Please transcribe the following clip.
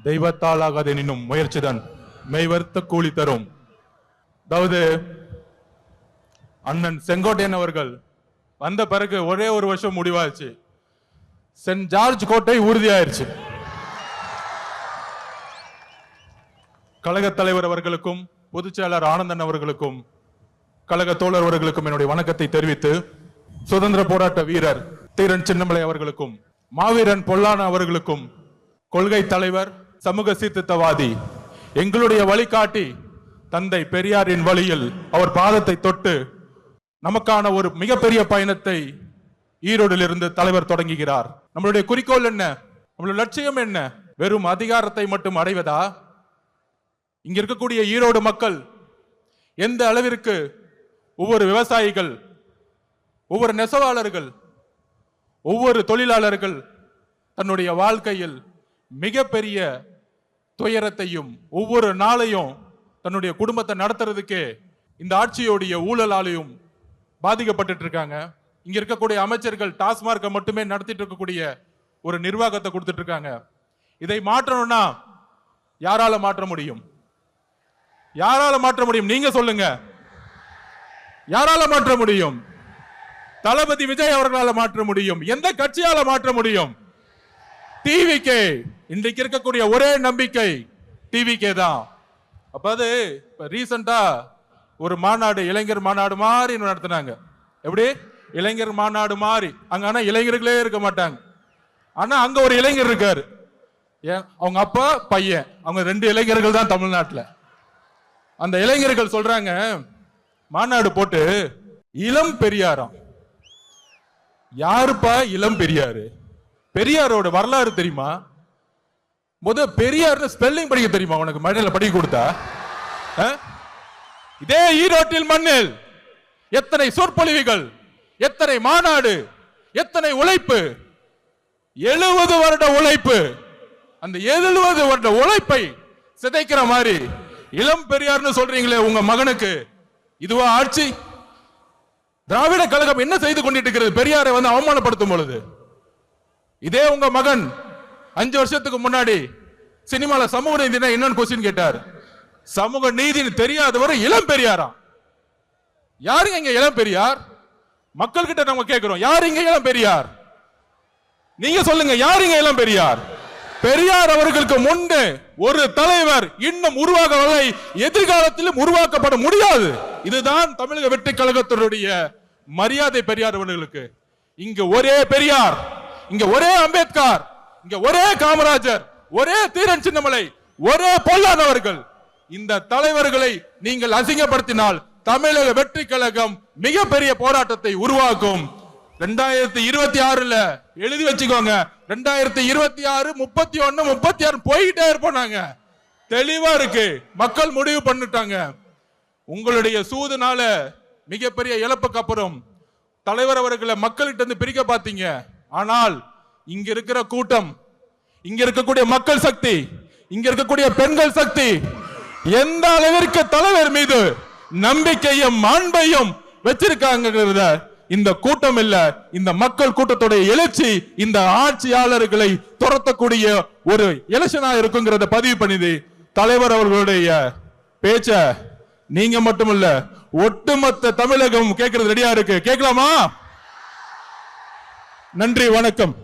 தெய்வத்தால் ஆகாதெனினும் முயற்சிதான் மெய்வர்த்த கூலி தரும். அதாவது அண்ணன் செங்கோட்டையன் அவர்கள் வந்த பிறகு ஒரே ஒரு வருஷம் முடிவாச்சு. சென்ட் ஜார்ஜ் கோட்டை உறுதியாயிருச்சு. கழக தலைவர் அவர்களுக்கும் பொதுச் செயலாளர் ஆனந்தன் அவர்களுக்கும் கழக தோழர் அவர்களுக்கும் என்னுடைய வணக்கத்தை தெரிவித்து, சுதந்திர போராட்ட வீரர் தீரன் சின்னமலை அவர்களுக்கும் மாவீரன் பொல்லான அவர்களுக்கும் கொள்கை தலைவர் சமூக சீர்திருத்தவாதி எங்களுடைய வழிகாட்டி தந்தை பெரியாரின் வழியில் அவர் பாதத்தை தொட்டு நமக்கான ஒரு மிகப்பெரிய பயணத்தை ஈரோடில் இருந்து தலைவர் தொடங்குகிறார். நம்மளுடைய குறிக்கோள் என்ன? நம்மளுடைய லட்சியம் என்ன? வெறும் அதிகாரத்தை மட்டும் அடைவதா? இங்க இருக்கக்கூடிய ஈரோடு மக்கள் எந்த அளவிற்கு ஒவ்வொரு விவசாயிகள், ஒவ்வொரு நெசவாளர்கள், ஒவ்வொரு தொழிலாளர்கள் தன்னுடைய வாழ்க்கையில் மிகப்பெரிய துயரத்தையும் ஒவ்வொரு நாளையும் தன்னுடைய குடும்பத்தை நடத்துறதுக்கே இந்த ஆட்சியோடைய ஊழலாலையும் பாதிக்கப்பட்டு இருக்காங்க. இங்க இருக்கக்கூடிய அமைச்சர்கள் டாஸ்மார்க்கை மட்டுமே நடத்திட்டு இருக்கக்கூடிய ஒரு நிர்வாகத்தை கொடுத்துட்டு இருக்காங்க. இதை மாற்றணும்னா யாரால மாற்ற முடியும்? யாரால மாற்ற முடியும்? நீங்க சொல்லுங்க. யாரால மாற்ற முடியும்? தளபதி விஜய் அவர்களால மாற்ற முடியும். எந்த கட்சியால மாற்ற முடியும்? டிவிகே. இன்றைக்கு இருக்கக்கூடிய ஒரே நம்பிக்கை டிவிகே தான். அப்ப அது ரீசெண்டா ஒரு மாநாடு, இளைஞர் மாநாடு மாதிரி நடத்தினாங்க. எப்படி? இளைஞர் மாநாடு மாதிரி. அங்க ஆனா இளைஞர்களே இருக்க மாட்டாங்க. ஆனா அங்க ஒரு இளைஞர் இருக்காரு. அவங்க அப்பா பையன், அவங்க 2 இளைஞர்கள் தான் தமிழ்நாட்டில். அந்த இளைஞர்கள் சொல்றாங்க, மாநாடு போட்டு இளம் பெரியாராம். யாருப்பா இளம் பெரியாரு? பெரியாரோட வரலாறு தெரியுமா? பெரியார் ஸ்பெல்லிங் படிக்க தெரியுமா உனக்கு? மழையில படிக்க கொடுத்தா? இதே ஈரோட்டில் மண்ணில் எத்தனை சொற்பொழிவுகள், எத்தனை மாநாடு, எத்தனை உழைப்பு, 70 வருட உழைப்பு. அந்த 70 வருட உழைப்பை சிதைக்கிற மாதிரி இளம் பெரியார்னு சொல்றீங்களே உங்க மகனுக்கு, இதுவா ஆட்சி? திராவிட கழகம் என்ன செய்து கொண்டிட்டு இருக்கிறது? பெரியாரை அவமானப்படுத்தும் பொழுது இதே உங்க மகன் 5 வருஷத்துக்கு முன்னாடி சினிமால சமூக நீதினா என்னன்னு கொஸ்டின் கேட்டார். சமூக நீதி தெரியாதவர் இளம் பெரியாரா? யாருங்க இங்க இளம் பெரியார்? மக்கள் கிட்ட நம்ம கேட்கிறோம், யாரு இங்க இளம் பெரியார்? நீங்க சொல்லுங்க, யாருங்க இளம் பெரியார்? பெரியார் அவர்களுக்கு முன்பு ஒரு தலைவர் இன்னும் உருவாகவில்லை, எதிர்காலத்திலும் உருவாக்கப்பட முடியாது. இதுதான் தமிழக வெற்றி கழகத்தினுடைய மரியாதை. பெரியார் அவர்களுக்கு இங்க ஒரே பெரியார், இங்க ஒரே அம்பேத்கர், இங்க ஒரே காமராஜர், ஒரே தீரன் சின்னமலை, ஒரே பொல்லாதவர்கள். இந்த தலைவர்களை நீங்கள் அசிங்கப்படுத்தினால் தமிழக வெற்றி கழகம் மிகப்பெரிய போராட்டத்தை உருவாக்கும். 2026 எழுதி வச்சுக்கோங்க. 2026, 31, 36 போயிட்டே இருப்போம். தெளிவா இருக்கு. மக்கள் முடிவு பண்ணிட்டாங்க. உங்களுடைய சூதுனால மிகப்பெரிய இழப்புக்கு அப்புறம் தலைவர் அவர்களை மக்கள்கிட்ட இருந்து பிரிக்க பார்த்தீங்க. ஆனால் இங்க இருக்கிற கூட்டம், இங்க இருக்கக்கூடிய மக்கள் சக்தி, இங்க இருக்கக்கூடிய பெண்கள் சக்தி எந்த அளவிற்கு தலைவர் மீது நம்பிக்கையும் அன்பையும் வச்சிருக்காங்க. இந்த கூட்டம் இல்ல, இந்த மக்கள் கூட்டத்துடைய எழுச்சி இந்த ஆட்சியாளர்களை துரத்தக்கூடிய ஒரு எலெக்ஷனா இருக்குங்கிறத பதிவு பண்ணிது. தலைவர் அவர்களுடைய பேச்ச நீங்க மட்டுமல்ல, ஒட்டுமொத்த தமிழகம் கேட்கறது ரெடியா இருக்கு. கேட்கலாமா? நன்றி, வணக்கம்.